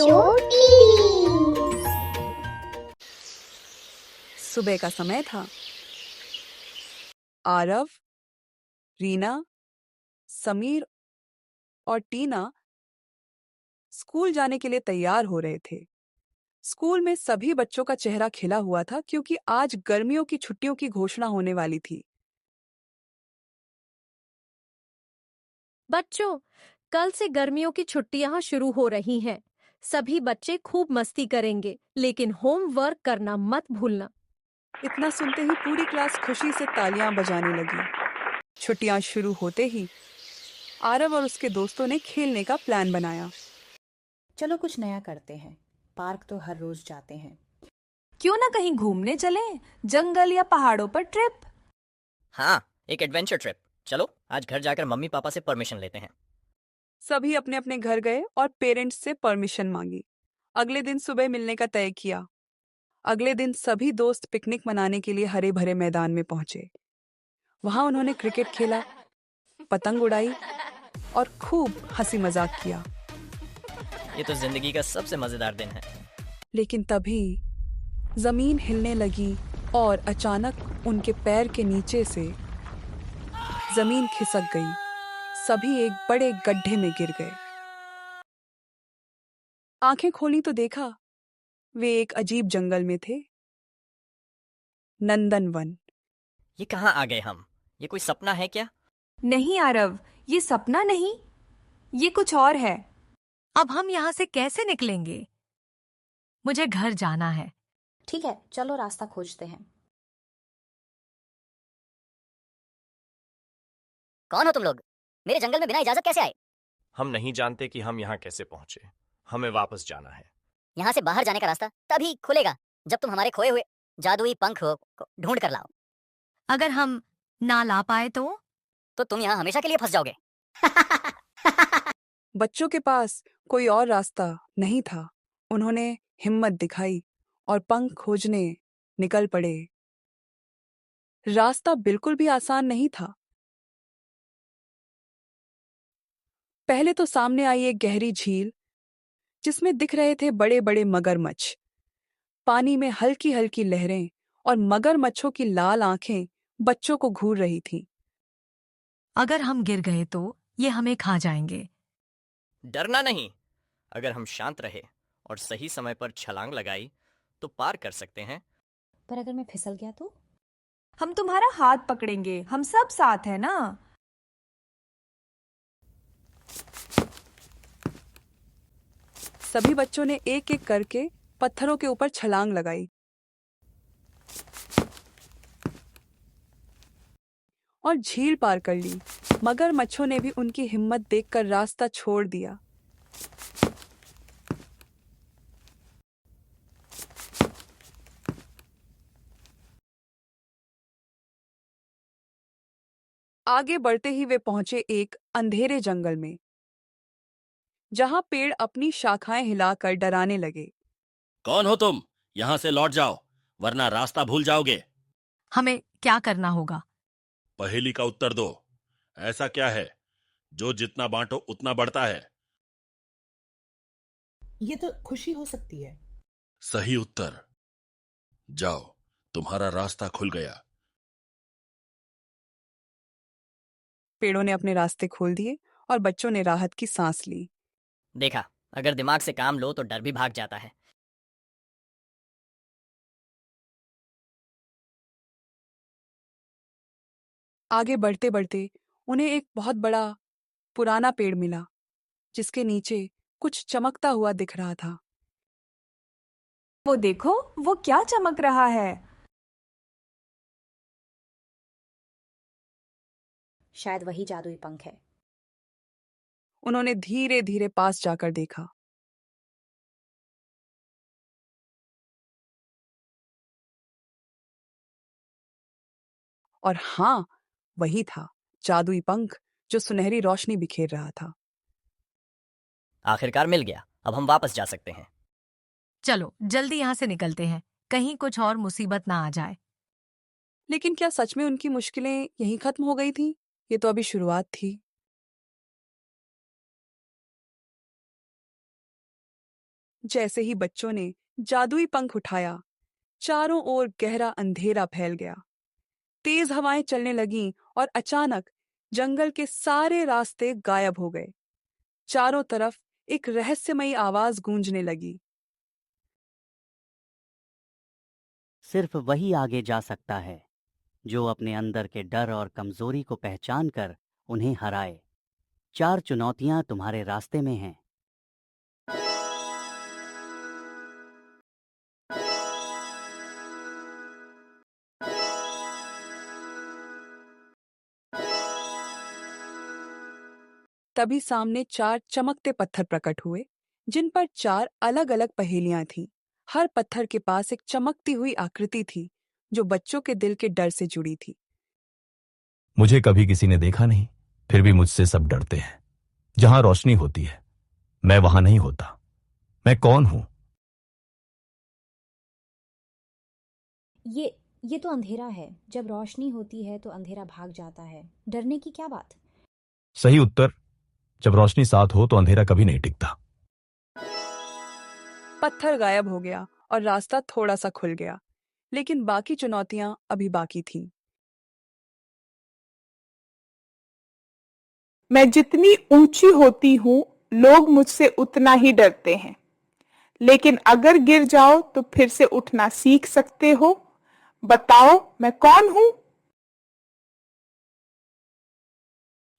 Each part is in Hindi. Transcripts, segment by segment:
Show TV. सुबह का समय था। आरव, रीना, समीर और टीना स्कूल जाने के लिए तैयार हो रहे थे। स्कूल में सभी बच्चों का चेहरा खिला हुआ था क्योंकि आज गर्मियों की छुट्टियों की घोषणा होने वाली थी। बच्चों, कल से गर्मियों की छुट्टियां शुरू हो रही हैं। सभी बच्चे खूब मस्ती करेंगे, लेकिन होमवर्क करना मत भूलना। इतना सुनते ही पूरी क्लास खुशी से तालियां बजाने लगी। छुट्टियां शुरू होते ही आरव और उसके दोस्तों ने खेलने का प्लान बनाया। चलो कुछ नया करते हैं। पार्क तो हर रोज जाते हैं। क्यों ना कहीं घूमने चलें, जंगल या पहाड़ों पर ट्रिप। हाँ, एक एडवेंचर ट्रिप। चलो आज घर जाकर मम्मी पापा से परमिशन लेते हैं। सभी अपने अपने घर गए और पेरेंट्स से परमिशन मांगी। अगले दिन सुबह मिलने का तय किया। अगले दिन सभी दोस्त पिकनिक मनाने के लिए हरे भरे मैदान में पहुंचे। वहां उन्होंने क्रिकेट खेला, पतंग उड़ाई और खूब हंसी मजाक किया। ये तो जिंदगी का सबसे मजेदार दिन है। लेकिन तभी जमीन हिलने लगी और अचानक उनके पैर के नीचे से जमीन खिसक गई। सभी एक बड़े गड्ढे में गिर गए। आंखें खोली तो देखा वे एक अजीब जंगल में थे। नंदनवन। ये कहाँ आ गए हम? ये कोई सपना है क्या? नहीं आरव, ये सपना नहीं, ये कुछ और है। अब हम यहाँ से कैसे निकलेंगे? मुझे घर जाना है। ठीक है, चलो रास्ता खोजते हैं। कौन हो तुम लोग? मेरे जंगल में बिना इजाजत कैसे आए? हम नहीं जानते कि हम यहाँ कैसे पहुंचे। हमें वापस जाना है। यहाँ से बाहर जाने का रास्ता तभी खुलेगा जब तुम हमारे खोए हुए जादुई पंख को ढूंढ कर लाओ। अगर हम ना ला पाए तो तुम यहाँ हमेशा के लिए फंस जाओगे। बच्चों के पास कोई और रास्ता नहीं था। उन्होंने हिम्मत दिखाई और पंख खोजने निकल पड़े। रास्ता बिल्कुल भी आसान नहीं था। पहले तो सामने आई एक गहरी झील जिसमें दिख रहे थे बड़े बड़े मगरमच्छ। पानी में हल्की हल्की लहरें और मगरमच्छों की लाल आंखें बच्चों को घूर रही थीं। अगर हम गिर गए तो ये हमें खा जाएंगे। डरना नहीं। अगर हम शांत रहे और सही समय पर छलांग लगाई तो पार कर सकते हैं। पर अगर मैं फिसल गया तो? हम तुम्हारा हाथ पकड़ेंगे, हम सब साथ हैं ना। सभी बच्चों ने एक एक करके पत्थरों के ऊपर छलांग लगाई और झील पार कर ली। मगरमच्छों ने भी उनकी हिम्मत देखकर रास्ता छोड़ दिया। आगे बढ़ते ही वे पहुंचे एक अंधेरे जंगल में, जहां पेड़ अपनी शाखाएं हिलाकर डराने लगे। कौन हो तुम? यहाँ से लौट जाओ, वरना रास्ता भूल जाओगे। हमें क्या करना होगा? पहेली का उत्तर दो। ऐसा क्या है जो जितना बांटो उतना बढ़ता है? ये तो खुशी हो सकती है। सही उत्तर। जाओ, तुम्हारा रास्ता खुल गया। पेड़ों ने अपने रास्ते खोल दिए और बच्चों ने राहत की सांस ली। देखा, अगर दिमाग से काम लो तो डर भी भाग जाता है। आगे बढ़ते बढ़ते उन्हें एक बहुत बड़ा पुराना पेड़ मिला जिसके नीचे कुछ चमकता हुआ दिख रहा था। वो देखो, वो क्या चमक रहा है। शायद वही जादुई पंख है। उन्होंने धीरे धीरे पास जाकर देखा। और हाँ, वही था जादुई पंख जो सुनहरी रोशनी बिखेर रहा था। आखिरकार मिल गया। अब हम वापस जा सकते हैं। चलो जल्दी यहाँ से निकलते हैं, कहीं कुछ और मुसीबत ना आ जाए। लेकिन क्या सच में उनकी मुश्किलें यहीं खत्म हो गई थीं? ये तो अभी शुरुआत थी। जैसे ही बच्चों ने जादुई पंख उठाया, चारों ओर गहरा अंधेरा फैल गया। तेज हवाएं चलने लगीं और अचानक जंगल के सारे रास्ते गायब हो गए। चारों तरफ एक रहस्यमयी आवाज गूंजने लगी। सिर्फ वही आगे जा सकता है जो अपने अंदर के डर और कमजोरी को पहचान कर उन्हें हराए। 4 चुनौतियां तुम्हारे रास्ते में हैं। तभी सामने 4 चमकते पत्थर प्रकट हुए, जिन पर 4 अलग-अलग पहेलियां थीं। हर पत्थर के पास एक चमकती हुई आकृति थी, जो बच्चों के दिल के डर से जुड़ी थी। मुझे कभी किसी ने देखा नहीं, फिर भी मुझसे सब डरते हैं। जहां रोशनी होती है, मैं वहां नहीं होता। मैं कौन हूं? ये तो अंधेरा है। जब रोशनी होती है तो अंधेरा भाग जाता है। डरने की क्या बात? सही उत्तर। जब रोशनी साथ हो तो अंधेरा कभी नहीं टिकता। पत्थर गायब हो गया और रास्ता थोड़ा सा खुल गया, लेकिन बाकी चुनौतियां अभी बाकी थीं। मैं जितनी ऊंची होती हूँ, लोग मुझसे उतना ही डरते हैं। लेकिन अगर गिर जाओ तो फिर से उठना सीख सकते हो। बताओ मैं कौन हूँ?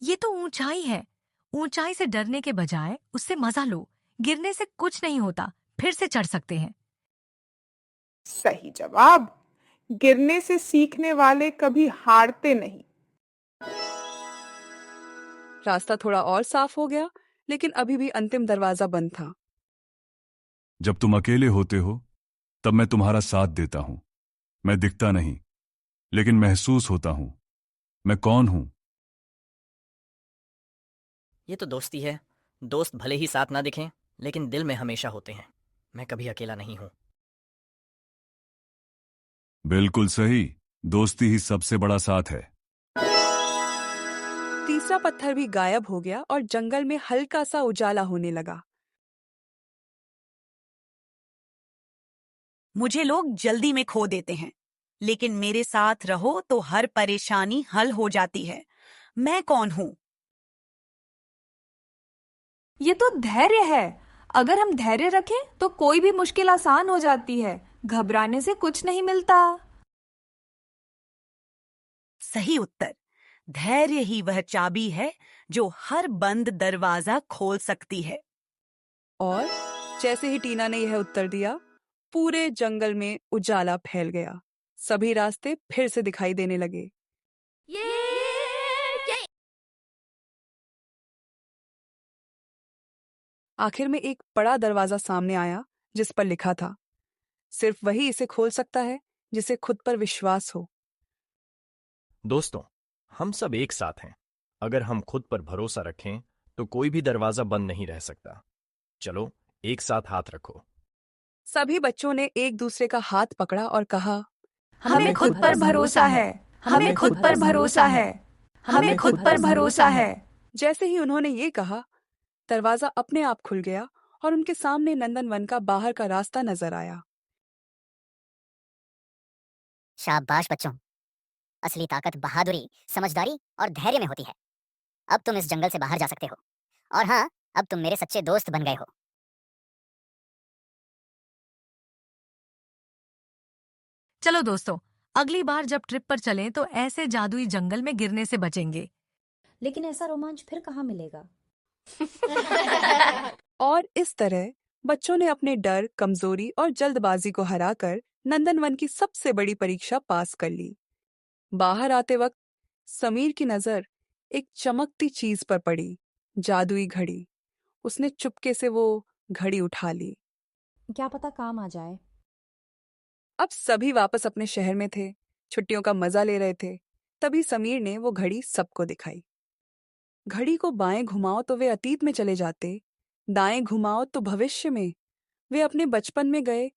ये तो ऊंचाई है। ऊंचाई से डरने के बजाय उससे मजा लो। गिरने से कुछ नहीं होता, फिर से चढ़ सकते हैं। सही जवाब। गिरने से सीखने वाले कभी हारते नहीं। रास्ता थोड़ा और साफ हो गया, लेकिन अभी भी अंतिम दरवाजा बंद था। जब तुम अकेले होते हो, तब मैं तुम्हारा साथ देता हूं। मैं दिखता नहीं, लेकिन महसूस होता हूं। मैं कौन हूं? ये तो दोस्ती है। दोस्त भले ही साथ ना दिखें, लेकिन दिल में हमेशा होते हैं। मैं कभी अकेला नहीं हूं। बिल्कुल सही। दोस्ती ही सबसे बड़ा साथ है। तीसरा पत्थर भी गायब हो गया और जंगल में हल्का सा उजाला होने लगा। मुझे लोग जल्दी में खो देते हैं, लेकिन मेरे साथ रहो तो हर परेशानी हल हो जाती है। मैं कौन हूँ? ये तो धैर्य है। अगर हम धैर्य रखें तो कोई भी मुश्किल आसान हो जाती है। घबराने से कुछ नहीं मिलता। सही उत्तर। धैर्य ही वह चाबी है जो हर बंद दरवाजा खोल सकती है। और जैसे ही टीना ने यह उत्तर दिया, पूरे जंगल में उजाला फैल गया। सभी रास्ते फिर से दिखाई देने लगे। आखिर में एक बड़ा दरवाजा सामने आया, जिस पर लिखा था, सिर्फ वही इसे खोल सकता है जिसे खुद पर विश्वास हो। दोस्तों, हम सब एक साथ हैं। अगर हम खुद पर भरोसा रखें तो कोई भी दरवाजा बंद नहीं रह सकता। चलो, एक साथ हाथ रखो। सभी बच्चों ने एक दूसरे का हाथ पकड़ा और कहा, हमें खुद पर भरोसा है। हमें खुद पर भरोसा है। हमें खुद पर भरोसा है। जैसे ही उन्होंने ये कहा, दरवाजा अपने आप खुल गया और उनके सामने नंदनवन का बाहर का रास्ता नजर आया। शाबाश बच्चों। असली ताकत बहादुरी, समझदारी और धैर्य में होती है। अब तुम इस जंगल से बाहर जा सकते हो। और हाँ, अब तुम मेरे सच्चे दोस्त बन गए हो। चलो दोस्तों, अगली बार जब ट्रिप पर चलें तो ऐसे जादुई जंगल में गिरने से बचेंगे। लेकिन ऐसा रोमांच फिर कहाँ मिलेगा? और इस तरह बच्चों ने अपने डर, कमजोरी और जल्दबाजी को हराकर नंदनवन की सबसे बड़ी परीक्षा पास कर ली। बाहर आते वक्त समीर की नजर एक चमकती चीज पर पड़ी, जादुई घड़ी। उसने चुपके से वो घड़ी उठा ली। क्या पता काम आ जाए। अब सभी वापस अपने शहर में थे, छुट्टियों का मजा ले रहे थे। तभी समीर ने वो घड़ी सबको दिखाई। घड़ी को बाएं घुमाओ तो वे अतीत में चले जाते, दाएं घुमाओ तो भविष्य में। वे अपने बचपन में गए,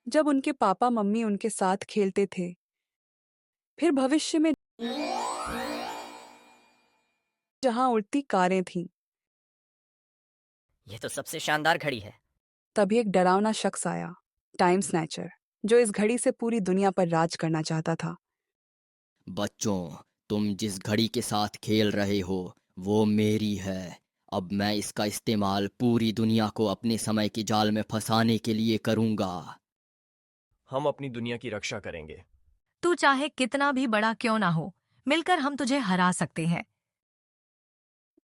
जब उनके पापा मम्मी उनके साथ खेलते थे। फिर भविष्य में, जहां उड़ती कारें थीं। यह तो सबसे शानदार घड़ी है। तभी एक डरावना शख्स आया, टाइम स्नैचर, जो इस घड़ी से पूरी दुनिया पर राज करना चाहता था। बच्चों, तुम जिस घड़ी के साथ खेल रहे हो वो मेरी है। अब मैं इसका इस्तेमाल पूरी दुनिया को अपने समय के जाल में फंसाने के लिए करूंगा। हम अपनी दुनिया की रक्षा करेंगे। तू चाहे कितना भी बड़ा क्यों ना हो, मिलकर हम तुझे हरा सकते हैं।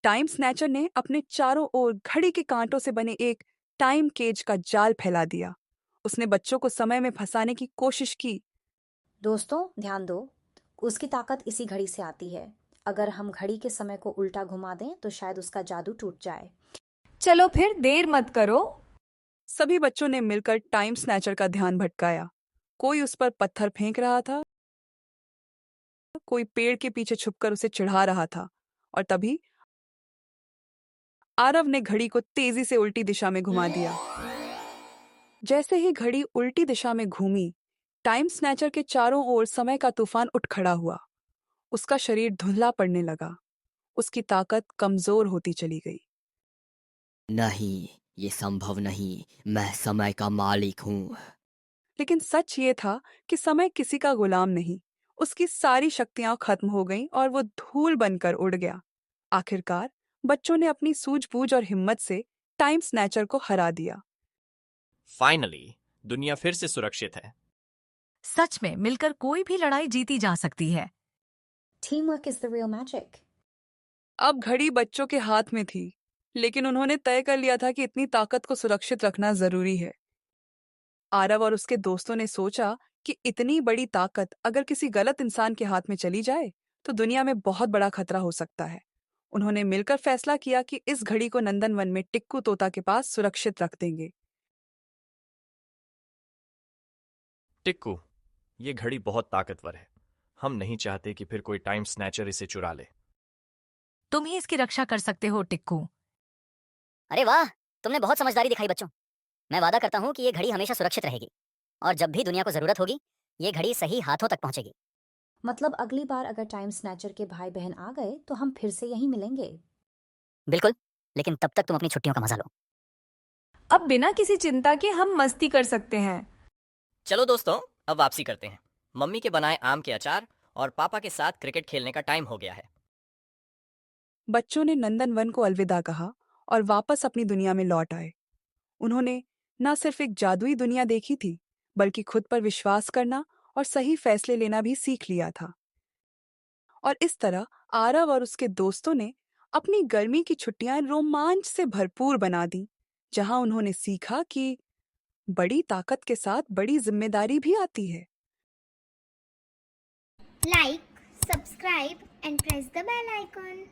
टाइम स्नैचर ने अपने चारों ओर घड़ी के कांटों से बने एक टाइम केज का जाल फैला दिया। उसने बच्चों को समय में फंसाने की कोशिश की। दोस्तों ध्यान दो, उसकी ताकत इसी घड़ी से आती है। अगर हम घड़ी के समय को उल्टा घुमा दें तो शायद उसका जादू टूट जाए। चलो फिर देर मत करो। सभी बच्चों ने मिलकर टाइम स्नैचर का ध्यान भटकाया। कोई उस पर पत्थर फेंक रहा था, कोई पेड़ के पीछे छुपकर उसे चिढ़ा रहा था। और तभी आरव ने घड़ी को तेजी से उल्टी दिशा में घुमा दिया। जैसे ही घड़ी उल्टी दिशा में घूमी, टाइम स्नैचर के चारों ओर समय का तूफान उठ खड़ा हुआ। उसका शरीर धुंधला पड़ने लगा। उसकी ताकत कमजोर होती चली गई। नहीं, ये संभव नहीं। मैं समय का मालिक हूँ। लेकिन सच ये था कि समय किसी का गुलाम नहीं। उसकी सारी शक्तियां खत्म हो गईं और वो धूल बनकर उड़ गया। आखिरकार बच्चों ने अपनी सूझबूझ और हिम्मत से टाइम स्नैचर को हरा दिया। फाइनली दुनिया फिर से सुरक्षित है। सच में मिलकर कोई भी लड़ाई जीती जा सकती है। Teamwork is the real magic. अब घड़ी बच्चों के हाथ में थी, लेकिन उन्होंने तय कर लिया था कि इतनी ताकत को सुरक्षित रखना जरूरी है। आरव और उसके दोस्तों ने सोचा कि इतनी बड़ी ताकत अगर किसी गलत इंसान के हाथ में चली जाए तो दुनिया में बहुत बड़ा खतरा हो सकता है। उन्होंने मिलकर फैसला किया कि इस घड़ी को नंदनवन में टिक्कू तोता के पास सुरक्षित रख देंगे। टिक्कू, ये घड़ी बहुत ताकतवर है। हम नहीं चाहते कि फिर कोई टाइम स्नैचर इसे चुरा ले। तुम ही इसकी रक्षा कर सकते हो टिक्कू। अरे वाह, तुमने बहुत समझदारी दिखाई बच्चों। मैं वादा करता हूँ कि ये घड़ी हमेशा सुरक्षित रहेगी और जब भी दुनिया को जरूरत होगी ये घड़ी सही हाथों तक पहुंचेगी। मतलब अगली बार अगर टाइम स्नैचर के भाई बहन आ गए तो हम फिर से यहीं मिलेंगे। बिल्कुल, लेकिन तब तक तुम अपनी छुट्टियों का मजा लो। अब बिना किसी चिंता के हम मस्ती कर सकते हैं। चलो दोस्तों, अब वापसी करते हैं। मम्मी के बनाए आम के अचार और पापा के साथ क्रिकेट खेलने का टाइम हो गया है। बच्चों ने नंदनवन को अलविदा कहा और वापस अपनी दुनिया में लौट आए। उन्होंने न सिर्फ एक जादुई दुनिया देखी थी, बल्कि खुद पर विश्वास करना और सही फैसले लेना भी सीख लिया था। और इस तरह आरव और उसके दोस्तों ने अपनी गर्मी की छुट्टियां रोमांच से भरपूर बना दी, जहां उन्होंने सीखा कि बड़ी ताकत के साथ बड़ी जिम्मेदारी भी आती है। Like, subscribe and press the bell icon.